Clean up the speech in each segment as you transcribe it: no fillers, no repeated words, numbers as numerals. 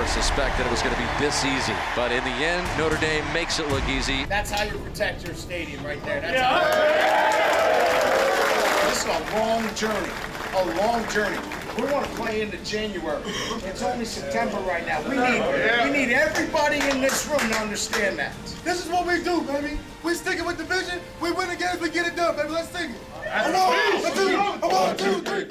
never suspected it was going to be this easy. But in the end, Notre Dame makes it look easy. That's how you protect your stadium right there. That's This is a long journey. A long journey. We want to play into January. It's only September right now. We need everybody in this room to understand that. This is what we do, baby. We sticking with the vision. We win the games. We get it done, baby. Let's sing it. One, two, three.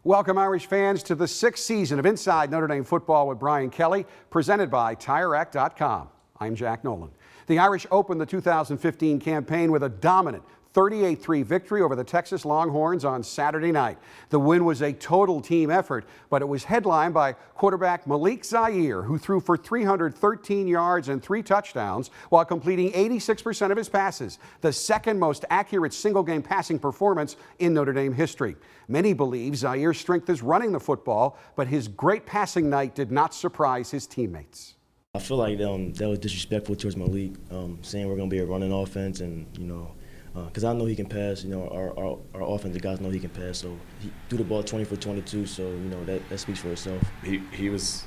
Welcome, Irish fans, to the 6th season of Inside Notre Dame Football with Brian Kelly, presented by TireRack.com. I'm Jack Nolan. The Irish opened the 2015 campaign with a dominant 38-3 victory over the Texas Longhorns on Saturday night. The win was a total team effort, but it was headlined by quarterback Malik Zaire, who threw for 313 yards and 3 touchdowns while completing 86% of his passes, the second most accurate single-game passing performance in Notre Dame history. Many believe Zaire's strength is running the football, but his great passing night did not surprise his teammates. I feel like that was disrespectful towards Malik, saying we're going to be a running offense, and because I know he can pass. Our offensive guys know he can pass, so he threw the ball 20 for 22. So that speaks for itself. He was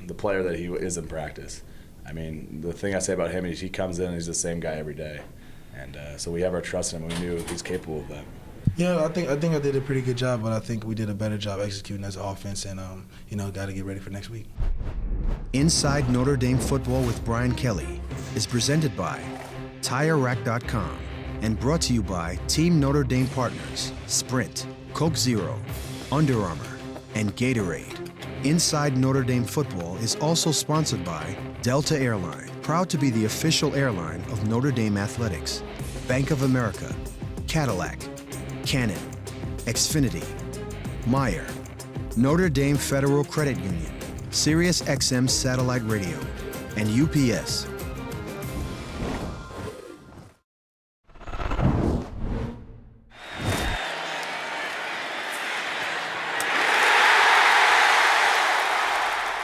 the player that he is in practice. I mean, the thing I say about him is he comes in and he's the same guy every day, and so we have our trust in him. And we knew he's capable of that. Yeah, I think I did a pretty good job, but I think we did a better job executing as an offense, and got to get ready for next week. Inside Notre Dame Football with Brian Kelly is presented by TireRack.com and brought to you by Team Notre Dame partners Sprint, Coke Zero, Under Armour, and Gatorade. Inside Notre Dame Football is also sponsored by Delta Airline, proud to be the official airline of Notre Dame Athletics, Bank of America, Cadillac, Canon, Xfinity, Meyer, Notre Dame Federal Credit Union, Sirius XM Satellite Radio, and UPS.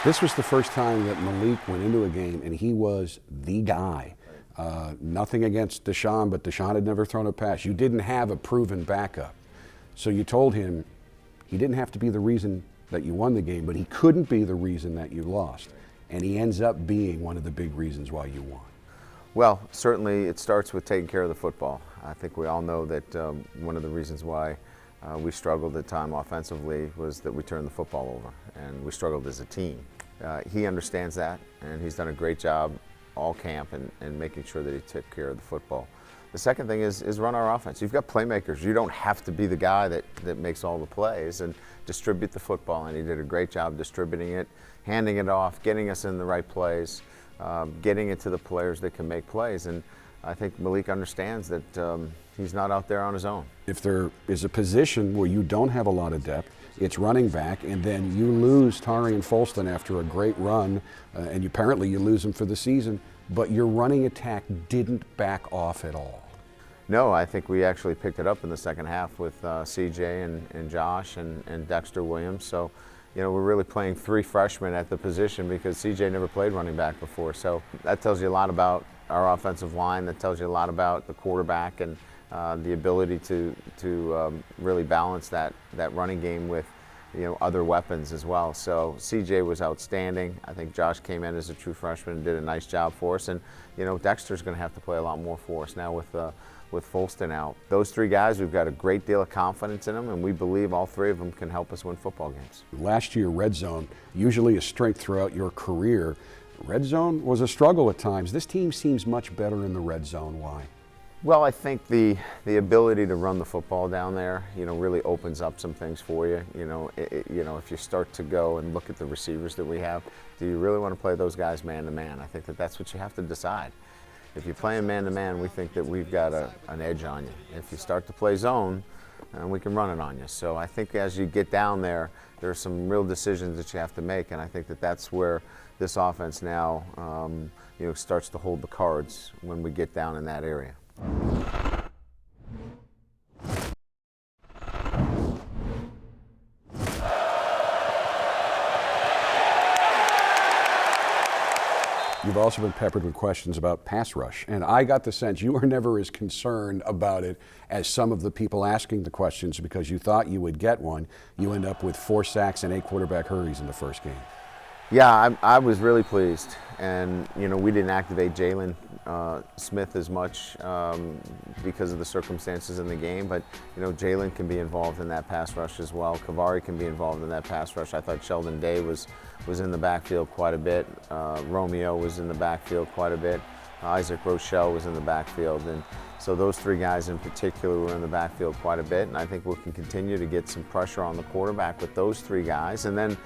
This was the first time that Malik went into a game and he was the guy. Nothing against Deshaun, but Deshaun had never thrown a pass. You didn't have a proven backup. So you told him he didn't have to be the reason that you won the game, but he couldn't be the reason that you lost. And he ends up being one of the big reasons why you won. Well, certainly it starts with taking care of the football. I think we all know that one of the reasons why we struggled at time offensively was that we turned the football over, and we struggled as a team. He understands that, and he's done a great job all camp and making sure that he took care of the football. The second thing is run our offense. You've got playmakers. You don't have to be the guy that makes all the plays, and distribute the football, and he did a great job distributing it, handing it off, getting us in the right plays, getting it to the players that can make plays. And I think Malik understands that he's not out there on his own. If there is a position where you don't have a lot of depth, it's running back, and then you lose Tari and Folston after a great run, and apparently you lose them for the season, but your running attack didn't back off at all. No, I think we actually picked it up in the second half with CJ and Josh and Dexter Williams. So, we're really playing 3 freshmen at the position because CJ never played running back before. So that tells you a lot about our offensive line. That tells you a lot about the quarterback and the ability to really balance that running game with other weapons as well. So CJ was outstanding. I think Josh came in as a true freshman and did a nice job for us. And Dexter's going to have to play a lot more for us now with Folston out. Those 3 guys, we've got a great deal of confidence in them, and we believe all 3 of them can help us win football games. Last year, red zone, usually a strength throughout your career. Red zone was a struggle at times. This team seems much better in the red zone. Why? Well, I think the ability to run the football down there, really opens up some things for you. If you start to go and look at the receivers that we have, do you really want to play those guys man-to-man? I think that's what you have to decide. If you play man-to-man, we think that we've got an edge on you. If you start to play zone, we can run it on you. So I think as you get down there, there are some real decisions that you have to make, and I think that's where this offense now starts to hold the cards when we get down in that area. You've also been peppered with questions about pass rush, and I got the sense you were never as concerned about it as some of the people asking the questions because you thought you would get one. You end up with 4 sacks and 8 quarterback hurries in the first game. Yeah, I was really pleased, and we didn't activate Jalen Smith as much because of the circumstances in the game, but Jalen can be involved in that pass rush as well. Kavari can be involved in that pass rush. I thought Sheldon Day was in the backfield quite a bit. Romeo was in the backfield quite a bit. Isaac Rochelle was in the backfield, and so those 3 guys in particular were in the backfield quite a bit, and I think we can continue to get some pressure on the quarterback with those 3 guys, and then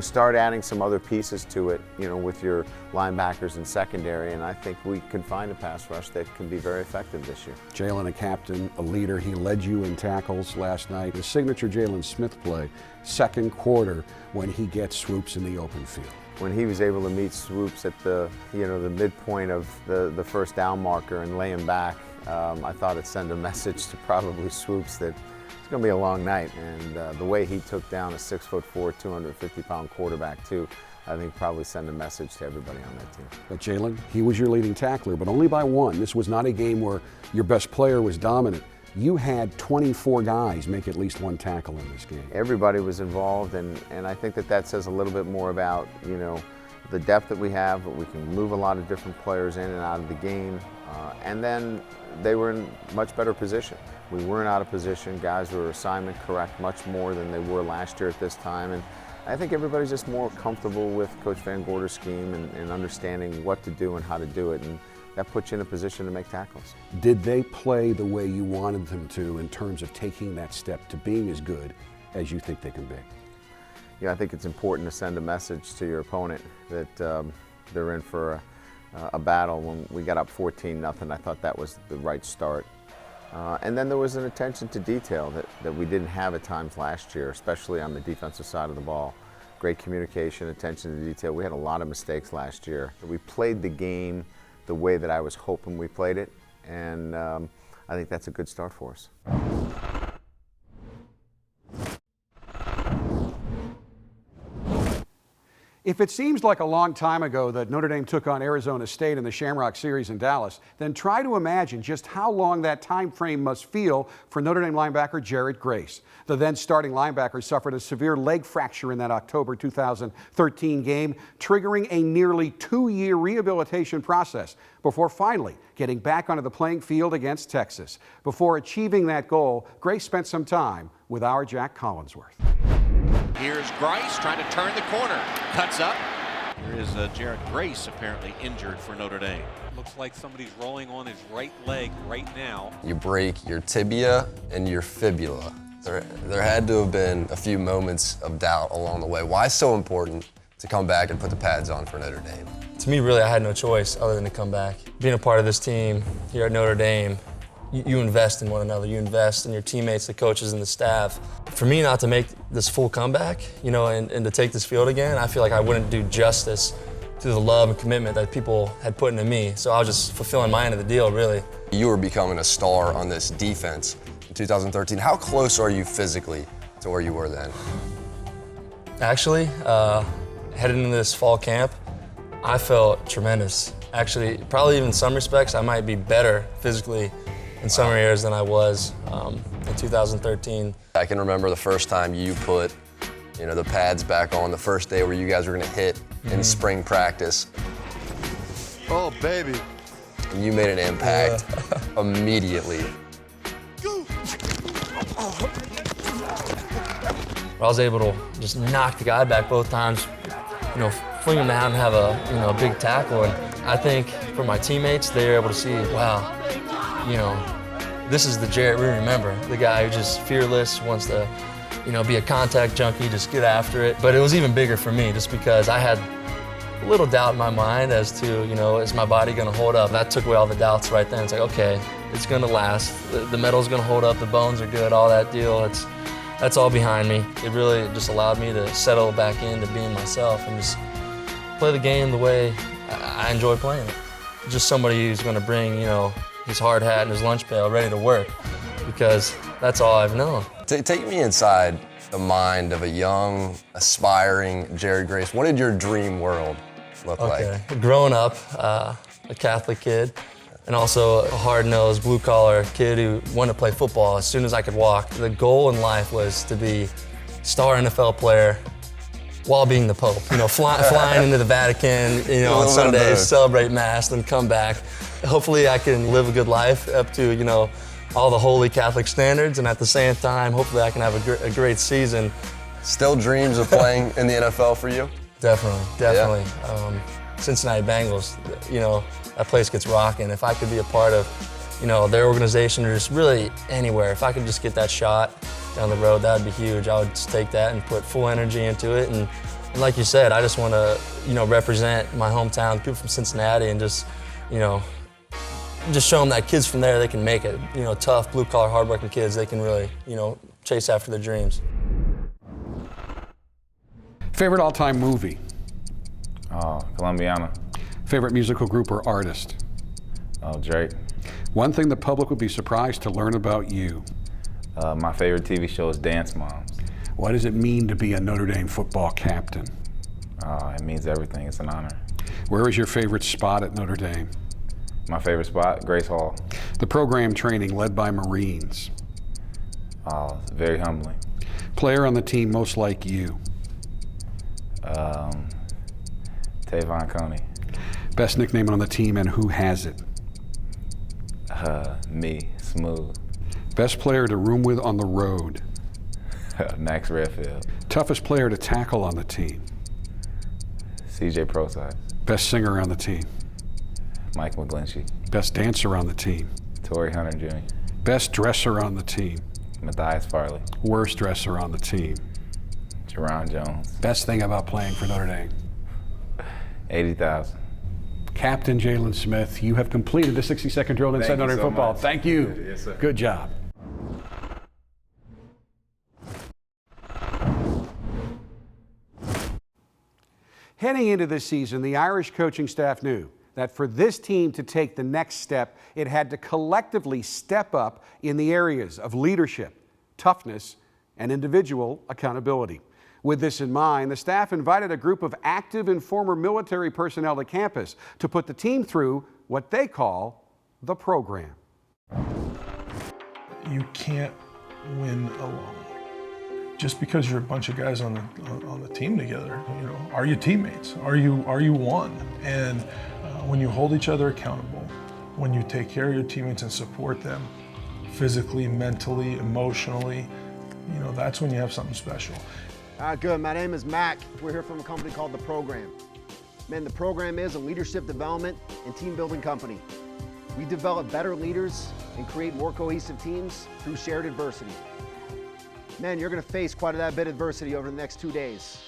start adding some other pieces to it, with your linebackers and secondary, and I think we can find a pass rush that can be very effective this year. Jalen, a captain, a leader, he led you in tackles last night. The signature Jalen Smith play, second quarter, when he gets swoops in the open field. When he was able to meet swoops at the the midpoint of the first down marker and lay him back, I thought it'd send a message to probably swoops that it's going to be a long night. And the way he took down a 6'4", 250-pound quarterback too, I think probably send a message to everybody on that team. But Jalen, he was your leading tackler, but only by 1. This was not a game where your best player was dominant. You had 24 guys make at least 1 tackle in this game. Everybody was involved, and I think that says a little bit more about the depth that we have, but we can move a lot of different players in and out of the game. And then they were in much better position. We weren't out of position. Guys were assignment correct much more than they were last year at this time. And I think everybody's just more comfortable with Coach Van Gorder's scheme and understanding what to do and how to do it. And that puts you in a position to make tackles. Did they play the way you wanted them to in terms of taking that step to being as good as you think they can be? Yeah, I think it's important to send a message to your opponent that they're in for a battle. When we got up 14-0, I thought that was the right start. And then there was an attention to detail that we didn't have at times last year, especially on the defensive side of the ball. Great communication, attention to detail. We had a lot of mistakes last year. We played the game the way that I was hoping we played it, and I think that's a good start for us. If it seems like a long time ago that Notre Dame took on Arizona State in the Shamrock Series in Dallas, then try to imagine just how long that time frame must feel for Notre Dame linebacker Jared Grace. The then starting linebacker suffered a severe leg fracture in that October 2013 game, triggering a nearly 2-year rehabilitation process before finally getting back onto the playing field against Texas. Before achieving that goal, Grace spent some time with our Jack Collinsworth. Here's Grice trying to turn the corner. Cuts up. Here is Jared Grace, apparently injured for Notre Dame. Looks like somebody's rolling on his right leg right now. You break your tibia and your fibula. There had to have been a few moments of doubt along the way. Why so important to come back and put the pads on for Notre Dame? To me, really, I had no choice other than to come back. Being a part of this team here at Notre Dame, you invest in one another. You invest in your teammates, the coaches, and the staff. For me not to make this full comeback, and to take this field again, I feel like I wouldn't do justice to the love and commitment that people had put into me. So I was just fulfilling my end of the deal, really. You were becoming a star on this defense in 2013. How close are you physically to where you were then? Actually, heading into this fall camp, I felt tremendous. Actually, probably even in some respects, I might be better physically in some areas than I was in 2013. I can remember the first time you put, the pads back on, the first day where you guys were going to hit in spring practice. Oh, baby. And you made an impact immediately. I was able to just knock the guy back both times, fling him down and have a big tackle. And I think for my teammates, they were able to see, wow, this is the Jarrett we remember, the guy who just fearless, wants to, be a contact junkie, just get after it. But it was even bigger for me just because I had a little doubt in my mind as to, is my body gonna hold up? That took away all the doubts right then. It's like, okay, it's gonna last. The metal's gonna hold up, the bones are good, all that deal. That's all behind me. It really just allowed me to settle back into being myself and just play the game the way I enjoy playing it. Just somebody who's gonna bring, his hard hat and his lunch pail ready to work, because that's all I've known. Take me inside the mind of a young, aspiring Jared Grace. What did your dream world life look like? Okay, growing up, a Catholic kid, and also a hard-nosed, blue-collar kid who wanted to play football as soon as I could walk. The goal in life was to be star NFL player while being the Pope. You know, flying into the Vatican, you know, on Sundays, celebrate Mass, then come back. Hopefully I can live a good life up to, you know, all the holy Catholic standards, and at the same time, hopefully I can have a great season. Still dreams of playing in the NFL for you? Definitely. Yeah. Cincinnati Bengals, you know, that place gets rocking. If I could be a part of, you know, their organization or just really anywhere, if I could just get that shot down the road, that would be huge. I would just take that and put full energy into it. And like you said, I just want to, you know, represent my hometown, people from Cincinnati, and just, you know, just show them that kids from there, they can make it. You know, tough, blue-collar, hard-working kids, they can really, you know, chase after their dreams. Favorite all-time movie? Colombiana. Favorite musical group or artist? Drake. One thing the public would be surprised to learn about you? My favorite TV show is Dance Moms. What does it mean to be a Notre Dame football captain? It means everything. It's an honor. Where is your favorite spot at Notre Dame? My favorite spot, Grace Hall. The program training led by Marines. Very humbling. Player on the team most like you? Tavon Coney. Best nickname on the team and who has it? Me, Smooth. Best player to room with on the road? Max Redfield. Toughest player to tackle on the team? CJ Proside. Best singer on the team? Mike McGlinchey. Best dancer on the team? Torrey Hunter Jr. Best dresser on the team? Matthias Farley. Worst dresser on the team? Jerron Jones. Best thing about playing for Notre Dame? 80,000. Captain Jalen Smith, you have completed the 60-second drill inside Notre Dame football. Thank you. Yes, sir. Good job. Heading into this season, the Irish coaching staff knew that for this team to take the next step, it had to collectively step up in the areas of leadership, toughness, and individual accountability. With this in mind, the staff invited a group of active and former military personnel to campus to put the team through what they call the program. You can't win alone. Just because you're a bunch of guys on the team together, you know, are you teammates? Are you one? And when you hold each other accountable, when you take care of your teammates and support them physically, mentally, emotionally, you know, that's when you have something special. Good. My name is Mac. We're here from a company called The Program. Man, The Program is a leadership development and team building company. We develop better leaders and create more cohesive teams through shared adversity. Man, you're going to face quite a bit of adversity over the next 2 days.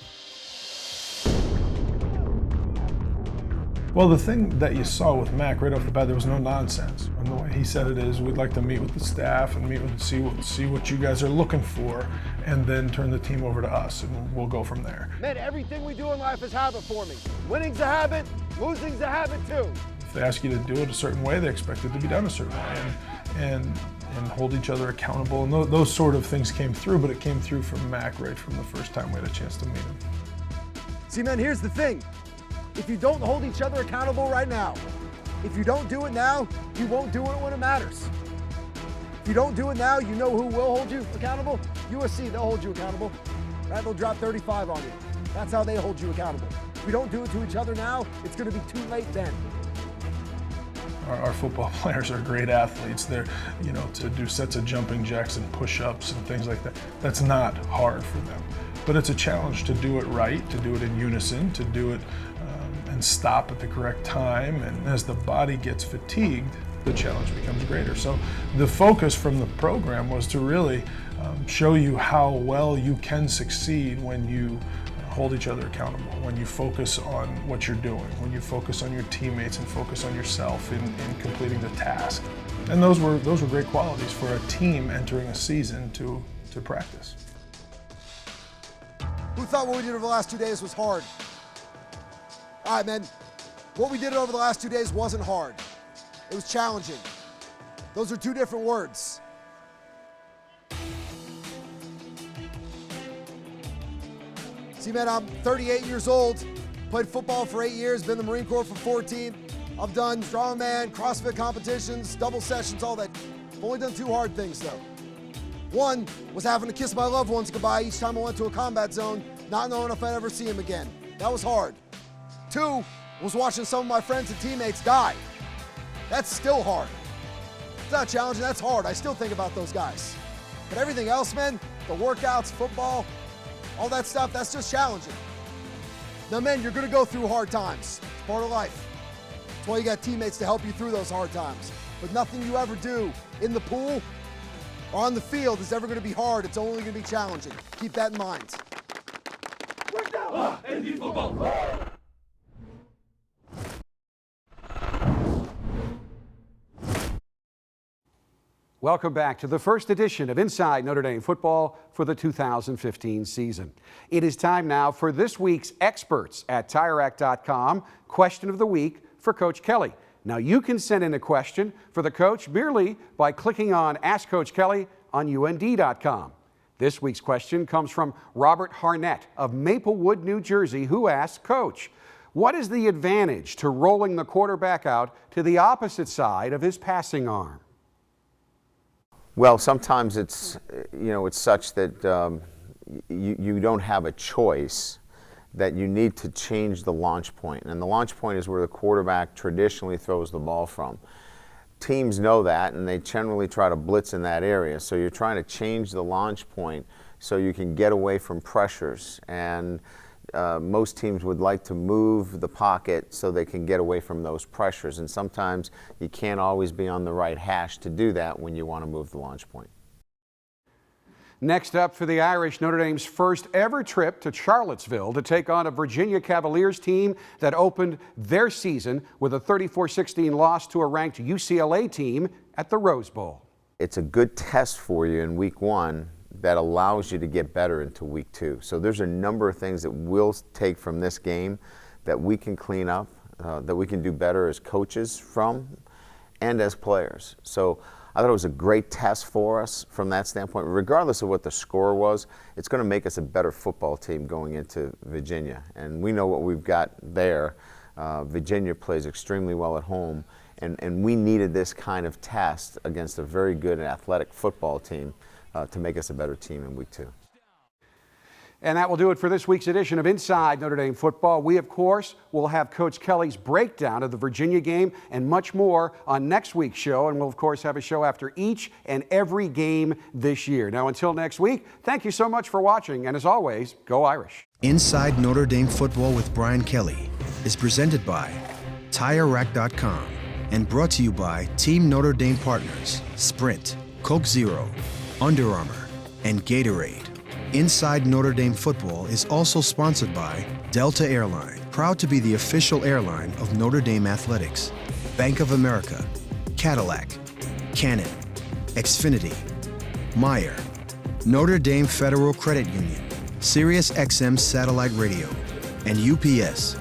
Well, the thing that you saw with Mac right off the bat, there was no nonsense. And the way he said it is, we'd like to meet with the staff and see what you guys are looking for, and then turn the team over to us, and we'll go from there. Man, everything we do in life is habit forming. Winning's a habit, losing's a habit too. If they ask you to do it a certain way, they expect it to be done a certain way, and hold each other accountable. And those sort of things came through, but it came through from Mac right from the first time we had a chance to meet him. See, man, here's the thing. If you don't hold each other accountable right now, if you don't do it now, you won't do it when it matters. If you don't do it now, you know who will hold you accountable? USC, they'll hold you accountable. Right? They'll drop 35 on you. That's how they hold you accountable. If we don't do it to each other now, it's going to be too late then. Our football players are great athletes. They're, you know, to do sets of jumping jacks and push-ups and things like that, that's not hard for them. But it's a challenge to do it right, to do it in unison, to do it and stop at the correct time. And as the body gets fatigued, the challenge becomes greater. So the focus from the program was to really show you how well you can succeed when you hold each other accountable, when you focus on what you're doing, when you focus on your teammates and focus on yourself in completing the task. And those were great qualities for a team entering a season to practice. Who thought what we did over the last 2 days was hard? All right, man. What we did over the last 2 days wasn't hard. It was challenging. Those are two different words. See, man, I'm 38 years old. Played football for 8 years, been in the Marine Corps for 14. I've done strongman, CrossFit competitions, double sessions, all that. I've only done 2 hard things though. One was having to kiss my loved ones goodbye each time I went to a combat zone, not knowing if I'd ever see them again. That was hard. 2 was watching some of my friends and teammates die. That's still hard. It's not challenging, that's hard. I still think about those guys. But everything else, man, the workouts, football, all that stuff, that's just challenging. Now, men, you're gonna go through hard times. It's part of life. That's why you got teammates to help you through those hard times. But nothing you ever do in the pool or on the field is ever gonna be hard. It's only gonna be challenging. Keep that in mind. Welcome back to the first edition of Inside Notre Dame Football for the 2015 season. It is time now for this week's Experts at TireRack.com Question of the Week for Coach Kelly. Now you can send in a question for the coach merely by clicking on Ask Coach Kelly on UND.com. This week's question comes from Robert Harnett of Maplewood, New Jersey, who asks, Coach, what is the advantage to rolling the quarterback out to the opposite side of his passing arm? Well, sometimes it's such that you don't have a choice, that you need to change the launch point. And the launch point is where the quarterback traditionally throws the ball from. Teams know that, and they generally try to blitz in that area. So you're trying to change the launch point so you can get away from pressures. And most teams would like to move the pocket so they can get away from those pressures. And sometimes you can't always be on the right hash to do that when you want to move the launch point. Next up for the Irish, Notre Dame's first ever trip to Charlottesville to take on a Virginia Cavaliers team that opened their season with a 34-16 loss to a ranked UCLA team at the Rose Bowl. It's a good test for you in week 1 that allows you to get better into week 2. So there's a number of things that we'll take from this game that we can clean up, that we can do better as coaches from and as players. So I thought it was a great test for us from that standpoint. Regardless of what the score was, it's going to make us a better football team going into Virginia. And we know what we've got there. Virginia plays extremely well at home, and we needed this kind of test against a very good and athletic football team to make us a better team in week 2. And that will do it for this week's edition of Inside Notre Dame Football. We, of course, will have Coach Kelly's breakdown of the Virginia game and much more on next week's show. And we'll, of course, have a show after each and every game this year. Now, until next week, thank you so much for watching. And as always, go Irish. Inside Notre Dame Football with Brian Kelly is presented by TireRack.com and brought to you by Team Notre Dame partners Sprint, Coke Zero, Under Armour, and Gatorade. Inside Notre Dame Football is also sponsored by Delta Airline, proud to be the official airline of Notre Dame Athletics, Bank of America, Cadillac, Canon, Xfinity, Meyer, Notre Dame Federal Credit Union, Sirius XM Satellite Radio, and UPS,